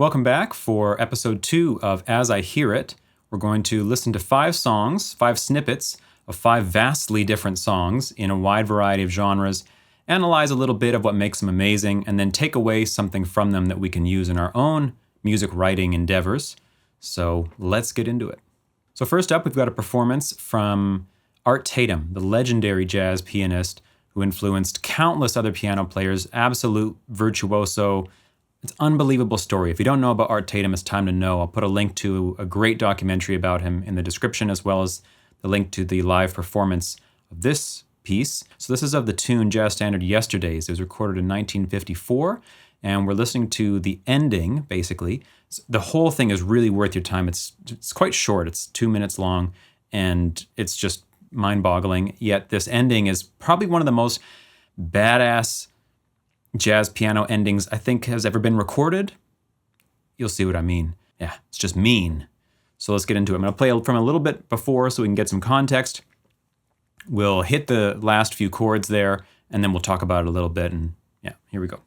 Welcome back for episode 2 of As I Hear It. We're going to listen to 5 songs, 5 snippets of 5 vastly different songs in a wide variety of genres, analyze a little bit of what makes them amazing, and then take away something from them that we can use in our own music writing endeavors. So let's get into it. So first up, we've got a performance from Art Tatum, the legendary jazz pianist who influenced countless other piano players, absolute virtuoso. It's an unbelievable story. If you don't know about Art Tatum, it's time to know. I'll put a link to a great documentary about him in the description, as well as the link to the live performance of this piece. So this is of the tune Jazz Standard Yesterdays. It was recorded in 1954, and we're listening to the ending, basically. The whole thing is really worth your time. It's quite short. It's 2 minutes long, and it's just mind-boggling. Yet this ending is probably one of the most badass jazz piano endings I think has ever been recorded. You'll see what I mean. Yeah, it's just mean. So let's get into it. I'm going to play from a little bit before so we can get some context. We'll hit the last few chords there, and then we'll talk about it a little bit. And yeah, here we go.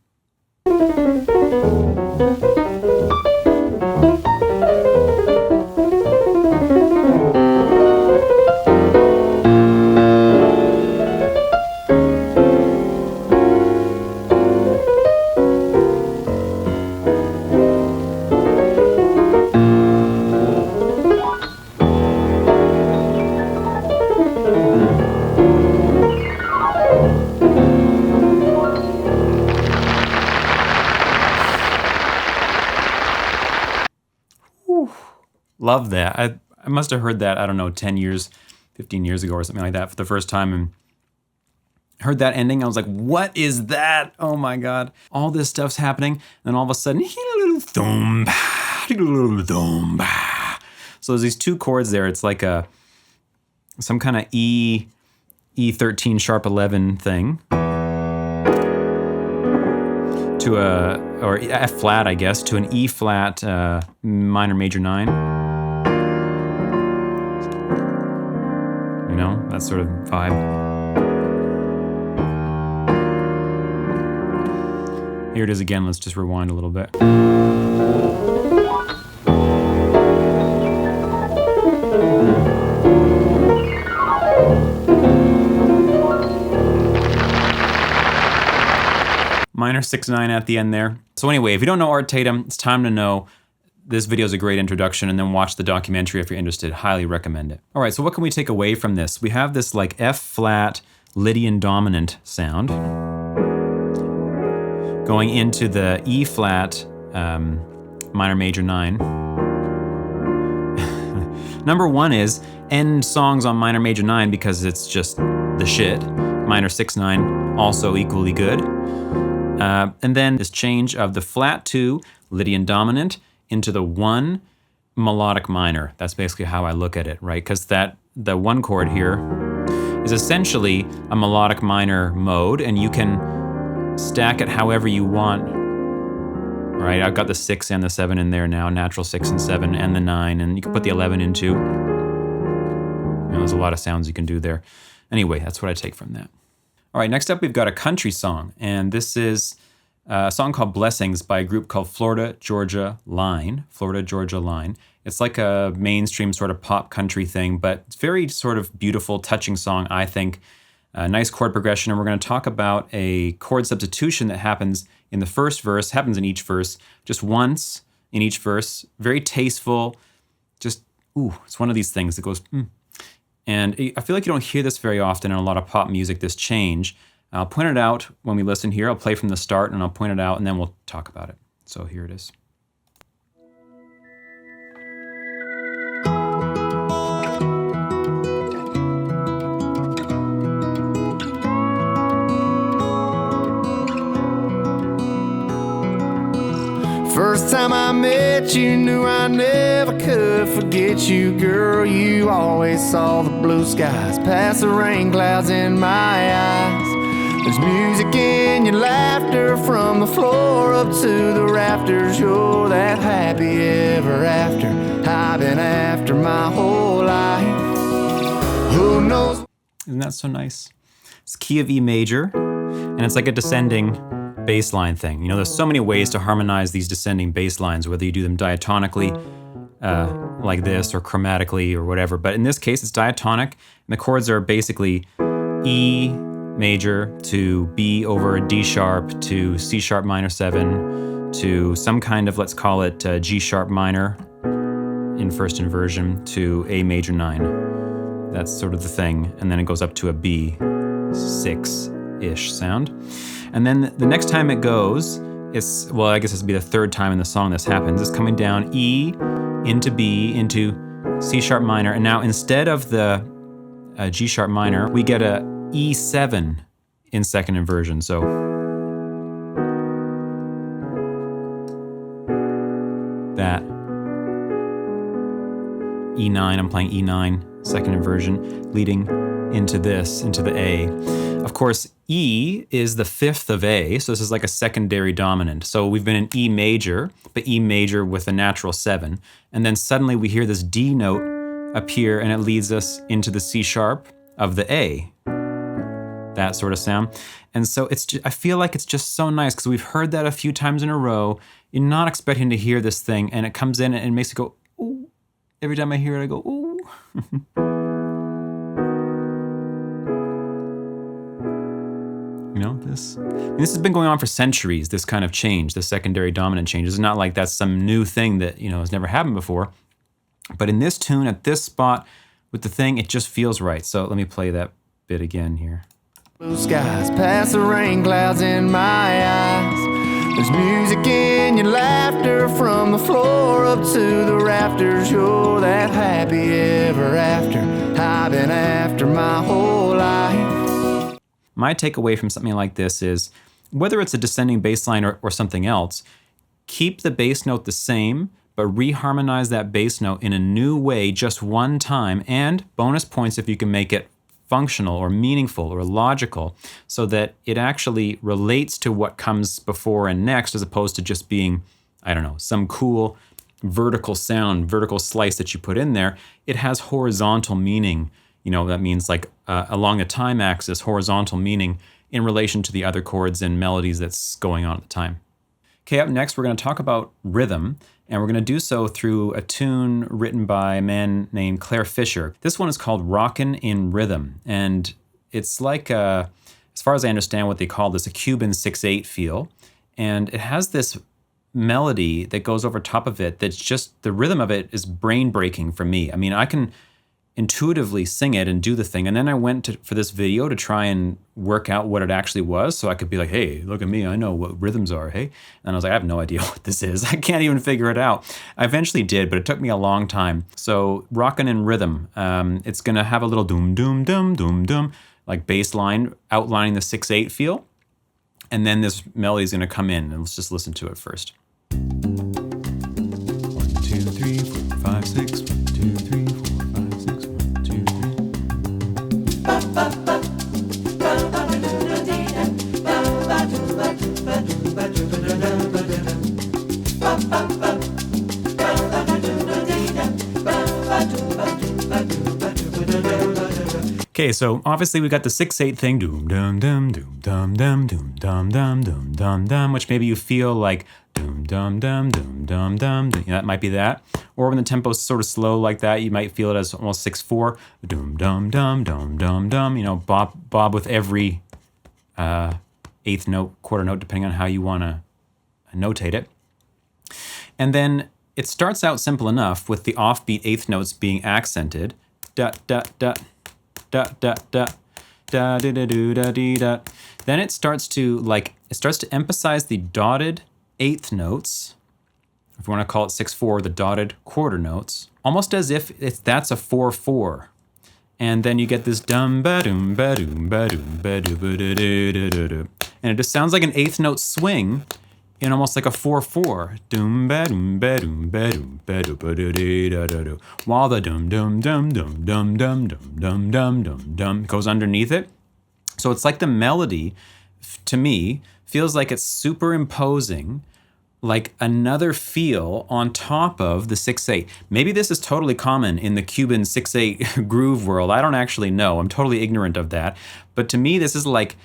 Love that. I must have heard that, 10 years, 15 years ago or something like that for the first time, and heard that ending. I was like, what is that? Oh my God. All this stuff's happening. And then all of a sudden, so there's these 2 chords there. It's like some kind of E13 sharp 11 thing to or F flat, I guess, to an E flat minor major 9. You know, that sort of vibe. Here it is again. Let's just rewind a little bit. Minor 6/9 at the end there. So anyway, if you don't know Art Tatum, it's time to know. This video is a great introduction, and then watch the documentary if you're interested. Highly recommend it. All right, so what can we take away from this? We have this like F flat Lydian dominant sound going into the E flat minor major 9. Number 1 is end songs on minor major 9 because it's just the shit. Minor 6/9 also equally good. And then this change of the flat 2 Lydian dominant into the 1 melodic minor. That's basically how I look at it, right? Because the 1 chord here is essentially a melodic minor mode, and you can stack it however you want, right? I've got the 6 and the 7 in there now, natural 6 and 7 and the 9, and you can put the 11 in too. There's a lot of sounds you can do there. Anyway, that's what I take from that. All right, next up we've got a country song, and this is a song called Blessings by a group called Florida Georgia Line. Florida Georgia Line. It's like a mainstream sort of pop country thing, but it's very sort of beautiful, touching song, I think. Nice chord progression, and we're going to talk about a chord substitution that happens in the first verse, happens in each verse, just once in each verse. Very tasteful, just, it's one of these things that goes, And I feel like you don't hear this very often in a lot of pop music, this change. I'll point it out when we listen here. I'll play from the start and I'll point it out and then we'll talk about it. So here it is. First time I met you, knew I never could forget you, girl. You always saw the blue skies past the rain clouds in my eyes. There's music in your laughter from the floor up to the rafters. You're that happy ever after I've been after my whole life. Who knows? Isn't that so nice? It's key of E major, and it's like a descending bass line thing. You know, there's so many ways to harmonize these descending bass lines, whether you do them diatonically, like this, or chromatically, or whatever. But in this case, it's diatonic, and the chords are basically E major to B over D sharp to C sharp minor 7 to some kind of, let's call it G sharp minor in first inversion to A major 9. That's sort of the thing. And then it goes up to a B6-ish sound. And then the next time it goes, it's, well, I guess this would be the third time in the song this happens. It's coming down E into B into C sharp minor. And now instead of the G sharp minor, we get a E7 in second inversion. So that E9, I'm playing E9, second inversion, leading into this, into the A. Of course, E is the fifth of A, so this is like a secondary dominant. So we've been in E major, but E major with a natural 7. And then suddenly we hear this D note appear, and it leads us into the C sharp of the A. That sort of sound. And so I feel like it's just so nice because we've heard that a few times in a row. You're not expecting to hear this thing, and it comes in and it makes it go, ooh. Every time I hear it, I go, ooh. You know, this has been going on for centuries, this kind of change, the secondary dominant change. It's not like that's some new thing that, you know, has never happened before. But in this tune, at this spot, with the thing, it just feels right. So let me play that bit again here. Blue skies past the rain clouds in my eyes. There's music in your laughter from the floor up to the rafters. You're that happy ever after I've been after my whole life. My takeaway from something like this is, whether it's a descending bass line or something else, keep the bass note the same, but reharmonize that bass note in a new way just one time, and bonus points if you can make it functional or meaningful or logical, so that it actually relates to what comes before and next, as opposed to just being, I don't know, some cool vertical sound, vertical slice that you put in there. It has horizontal meaning. You know, that means like along a time axis, horizontal meaning in relation to the other chords and melodies that's going on at the time. Okay, up next, we're going to talk about rhythm, and we're going to do so through a tune written by a man named Clare Fischer. This one is called Rockin' in Rhythm, and it's like, as far as I understand what they call this, a Cuban 6/8 feel, and it has this melody that goes over top of it that's just, the rhythm of it is brain-breaking for me. I mean, I can intuitively sing it and do the thing, and then I went for this video to try and work out what it actually was, so I could be like, hey, look at me, I know what rhythms are, hey? And I was like, I have no idea what this is. I can't even figure it out. I eventually did, but it took me a long time. So Rockin' in Rhythm, it's gonna have a little doom, doom, doom, doom, doom, like bass line outlining the 6/8 feel, and then this melody is gonna come in, and let's just listen to it first. 1, 2, 3, 4, 5, 6, 1, 2, 3, 4, 5, 6, 1, 2, 3. Okay, so obviously we got the 6/8 thing, doom dum dum doom dum dum doom dum dum doom dum dum, which maybe you feel like doom dum dum doom dum dum. You know, that might be that. Or when the tempo's sort of slow like that, you might feel it as almost 6/4, doom dum dum dum dum dum. You know, bob with every eighth note, quarter note, depending on how you want to notate it. And then it starts out simple enough with the offbeat eighth notes being accented. Da da da da da da da da da da da da. Then it starts to emphasize the dotted eighth notes, if you want to call it 6/4, the dotted quarter notes, almost as if that's a 4/4. And then you get this dum ba dum ba dum ba dum ba dum ba da da da da, and it just sounds like an eighth note swing in almost like a 4/4. Dum ba dum ba dum ba dum ba dum ba da da da da, while the dum dum dum dum dum dum dum dum dum dum dum goes underneath it. So it's like the melody, to me, feels like it's superimposing like another feel on top of the 6/8. Maybe this is totally common in the Cuban 6/8 groove world. I don't actually know. I'm totally ignorant of that. But to me, this is like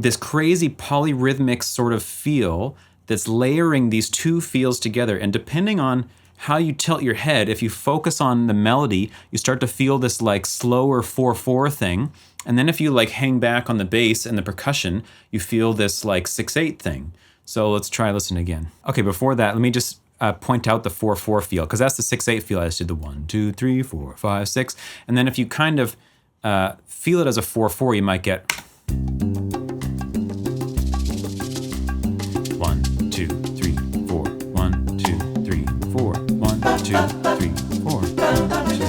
this crazy polyrhythmic sort of feel that's layering these two feels together. And depending on how you tilt your head, if you focus on the melody, you start to feel this like slower 4/4 thing. And then if you like hang back on the bass and the percussion, you feel this like 6/8 thing. So let's try listening again. Okay, before that, let me just point out the 4/4 feel, because that's the 6/8 feel. I just did the 1, 2, 3, 4, 5, 6. And then if you kind of feel it as a 4/4, you might get 1, 2, 3, 4, 1, 2, 3, 4, 1, 2, 3, 4, 1, 2.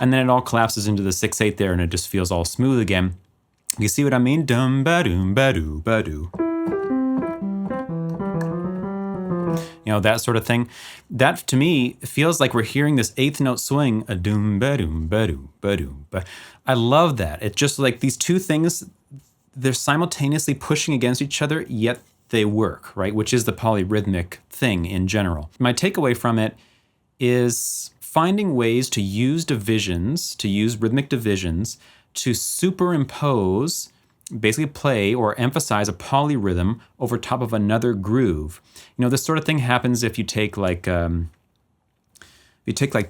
And then it all collapses into the 6/8 there, and it just feels all smooth again. You see what I mean? Dum ba doom ba doo ba doo. You know, that sort of thing. That to me feels like we're hearing this 8th note swing. A doom ba doom ba doo ba doo. I love that. It's just like these two things, they're simultaneously pushing against each other, yet they work, right? Which is the polyrhythmic thing in general. My takeaway from it is finding ways to use divisions, to use rhythmic divisions, to superimpose, basically play or emphasize a polyrhythm over top of another groove. You know, this sort of thing happens if you take like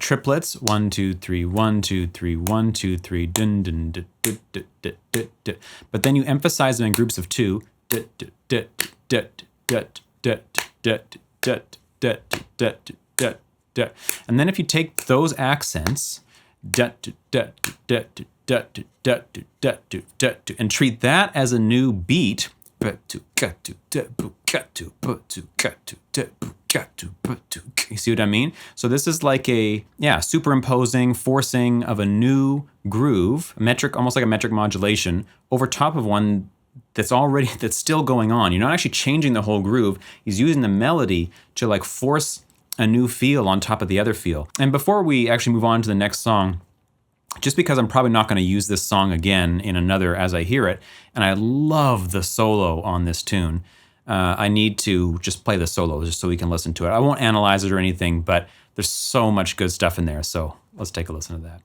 triplets, 1, 2, 3, 1, 2, 3, 1, 2, 3, dun dun dun dun dun dun dun dun. But then you emphasize them in groups of 2, dun dun dun dun dun dun dun dun dun dun dun. And then if you take those accents and treat that as a new beat, you see what I mean? So this is like a superimposing, forcing of a new groove, metric, almost like a metric modulation over top of one that's still going on. You're not actually changing the whole groove. He's using the melody to like force a new feel on top of the other feel. And before we actually move on to the next song, just because I'm probably not going to use this song again in another As I Hear It, and I love the solo on this tune, I need to just play the solo just so we can listen to it. I won't analyze it or anything, but there's so much good stuff in there. So let's take a listen to that.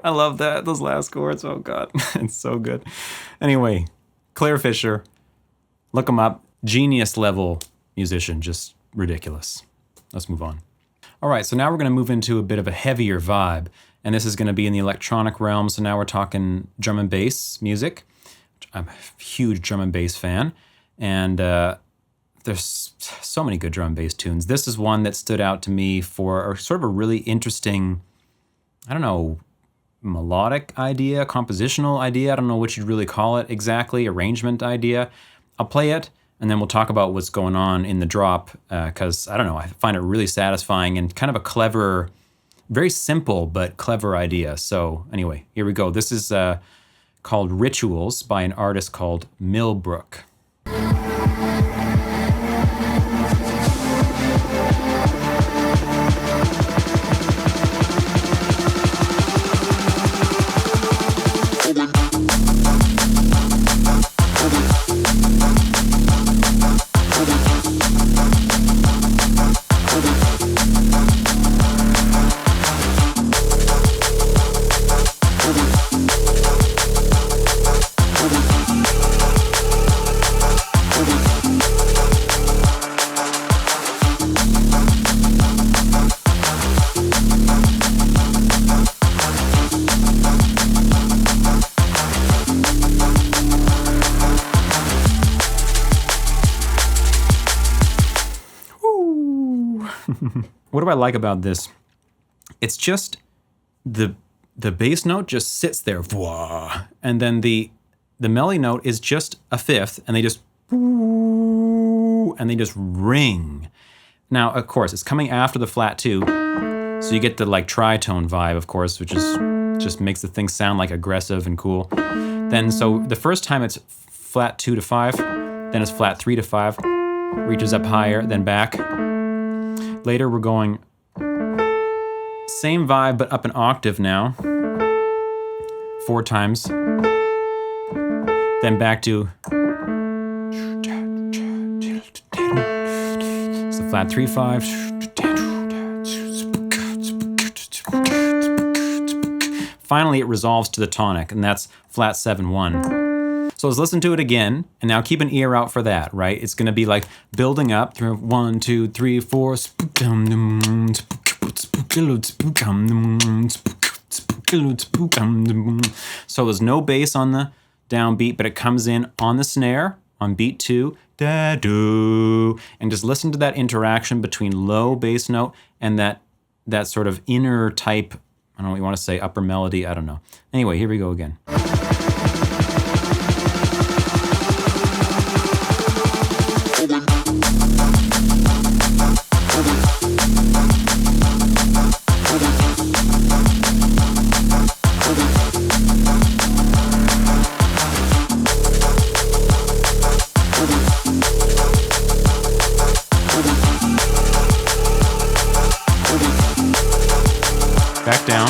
I love that, those last chords. Oh God, it's so good. Anyway, Clare Fischer, look him up. Genius level musician, just ridiculous. Let's move on. All right, so now we're gonna move into a bit of a heavier vibe, and this is gonna be in the electronic realm. So now we're talking drum and bass music. I'm a huge drum and bass fan, and there's so many good drum and bass tunes. This is one that stood out to me for sort of a really interesting, I don't know, melodic idea, compositional idea. I don't know what you'd really call it exactly, arrangement idea. I'll play it, and then we'll talk about what's going on in the drop, because, I don't know, I find it really satisfying and kind of a clever, very simple but clever idea. So anyway, here we go. This is called Rituals by an artist called Millbrook. What do I like about this? It's just the bass note just sits there, and then the melody note is just a fifth, and they just ring. Now, of course, it's coming after the flat 2, so you get the like tritone vibe, of course, which is just makes the thing sound like aggressive and cool. Then, so the first time it's flat 2 to 5, then it's flat 3 to 5, reaches up higher, then back. Later, we're going same vibe, but up an octave now. 4 times. Then back to so flat 3 5. Finally, it resolves to the tonic, and that's flat 7 1. So let's listen to it again, and now keep an ear out for that, right? It's going to be like building up through 1 2 3 4. So there's no bass on the downbeat, but it comes in on the snare on beat 2, da-do, and just listen to that interaction between low bass note and that sort of inner type, I don't know what you want to say, upper melody, I don't know. Anyway, here we go again. Back down.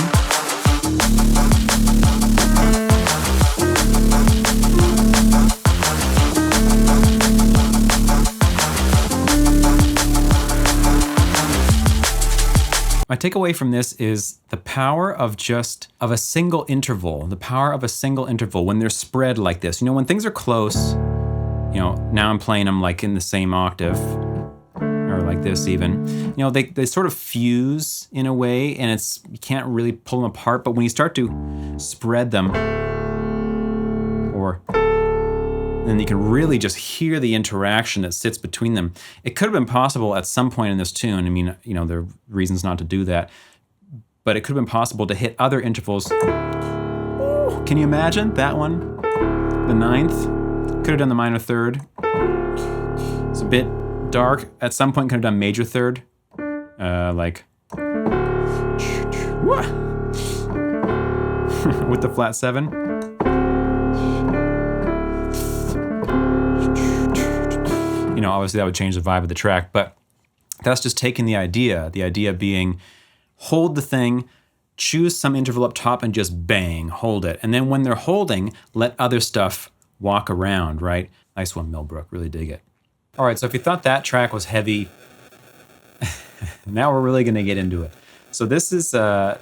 My takeaway from this is the power of a single interval, the power of a single interval when they're spread like this. You know, when things are close, you know, now I'm playing them like in the same octave, or like this even, you know, they sort of fuse in a way, and you can't really pull them apart, but when you start to spread them, then you can really just hear the interaction that sits between them. It could have been possible at some point in this tune, I mean, you know, there are reasons not to do that, but it could have been possible to hit other intervals. Ooh, can you imagine that one? The 9th, could have done the minor 3rd. It's a bit dark. At some point, could have done major 3rd, like with the flat 7. You know, obviously that would change the vibe of the track, but that's just taking the idea being hold the thing, choose some interval up top and just bang, hold it. And then when they're holding, let other stuff walk around, right? Nice one, Millbrook, really dig it. All right, so if you thought that track was heavy, now we're really gonna get into it. So this is a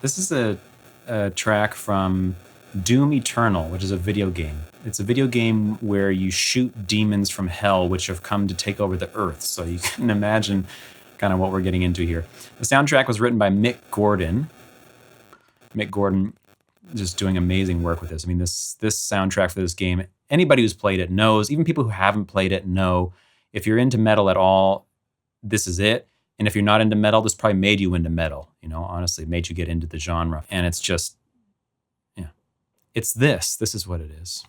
track from Doom Eternal, which is a video game. It's a video game where you shoot demons from hell, which have come to take over the earth. So you can imagine kind of what we're getting into here. The soundtrack was written by Mick Gordon. Mick Gordon just doing amazing work with this. I mean, this soundtrack for this game, anybody who's played it knows, even people who haven't played it know, if you're into metal at all, this is it. And if you're not into metal, this probably made you into metal, you know, honestly, made you get into the genre. And it's just, yeah, it's this. This is what it is.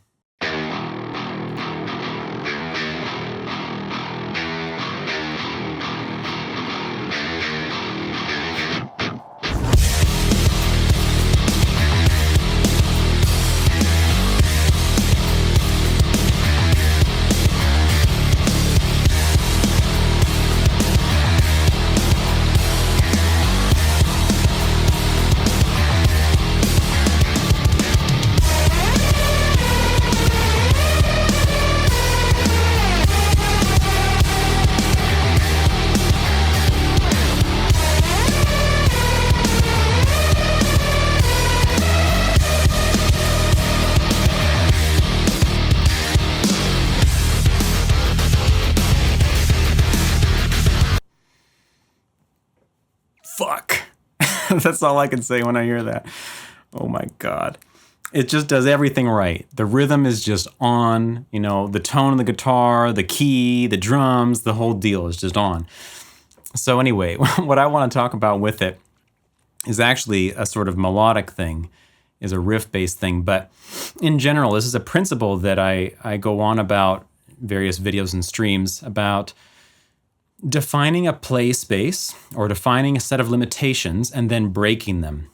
Fuck. That's all I can say when I hear that. Oh my God. It just does everything right. The rhythm is just on, you know, the tone of the guitar, the key, the drums, the whole deal is just on. So anyway, what I want to talk about with it is actually a sort of melodic thing, is a riff-based thing. But in general, this is a principle that I go on about various videos and streams about defining a play space or defining a set of limitations and then breaking them.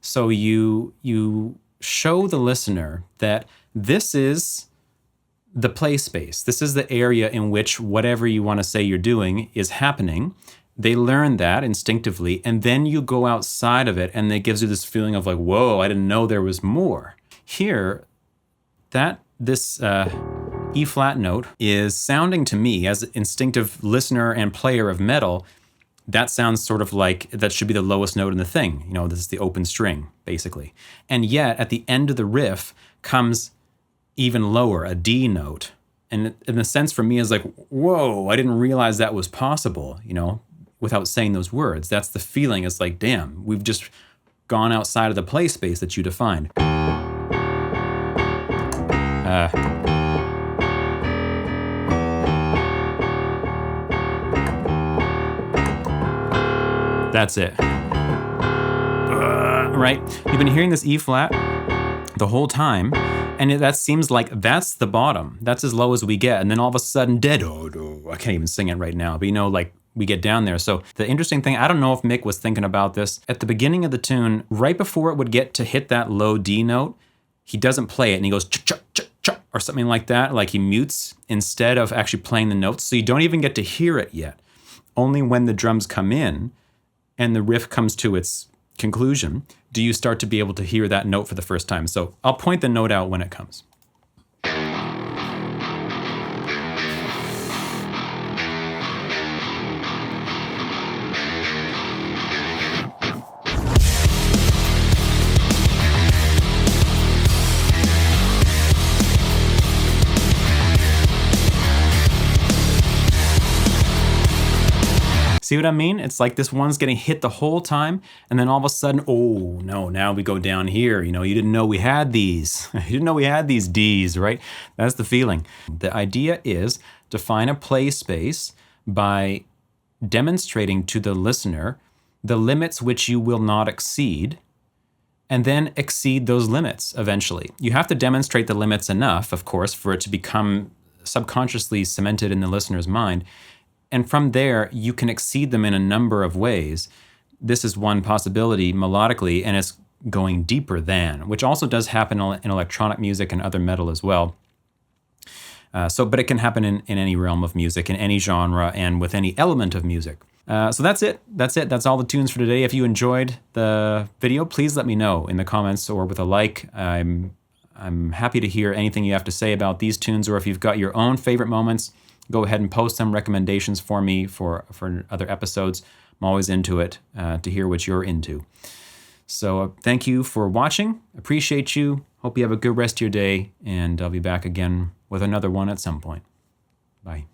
So you show the listener that this is the play space. This is the area in which whatever you want to say you're doing is happening. They learn that instinctively, and then you go outside of it, and it gives you this feeling of like, whoa, I didn't know there was more. Here, this E flat note is sounding to me, as an instinctive listener and player of metal, that sounds sort of like that should be the lowest note in the thing. You know, this is the open string, basically. And yet, at the end of the riff comes even lower, a D note. And in a sense for me is like, whoa, I didn't realize that was possible, you know, without saying those words. That's the feeling. It's like, damn, we've just gone outside of the play space that you defined. That's it. Right? You've been hearing this E flat the whole time, and that seems like that's the bottom. That's as low as we get. And then all of a sudden, I can't even sing it right now, but you know, like we get down there. So the interesting thing, I don't know if Mick was thinking about this. At the beginning of the tune, right before it would get to hit that low D note, he doesn't play it and he goes ch-ch-ch-ch or something like that, like he mutes instead of actually playing the notes. So you don't even get to hear it yet. Only when the drums come in and the riff comes to its conclusion do you start to be able to hear that note for the first time. So I'll point the note out when it comes. See what I mean? It's like this one's getting hit the whole time, and then all of a sudden, oh no, now we go down here. You know, you didn't know we had these. You didn't know we had these Ds, right? That's the feeling. The idea is to find a play space by demonstrating to the listener the limits which you will not exceed, and then exceed those limits eventually. You have to demonstrate the limits enough, of course, for it to become subconsciously cemented in the listener's mind. And from there, you can exceed them in a number of ways. This is one possibility melodically, and it's going deeper than, which also does happen in electronic music and other metal as well. But it can happen in any realm of music, in any genre, and with any element of music. So that's it. That's all the tunes for today. If you enjoyed the video, please let me know in the comments or with a like. I'm happy to hear anything you have to say about these tunes, or if you've got your own favorite moments, go ahead and post some recommendations for me for other episodes. I'm always into it to hear what you're into. So thank you for watching. Appreciate you. Hope you have a good rest of your day, and I'll be back again with another one at some point. Bye.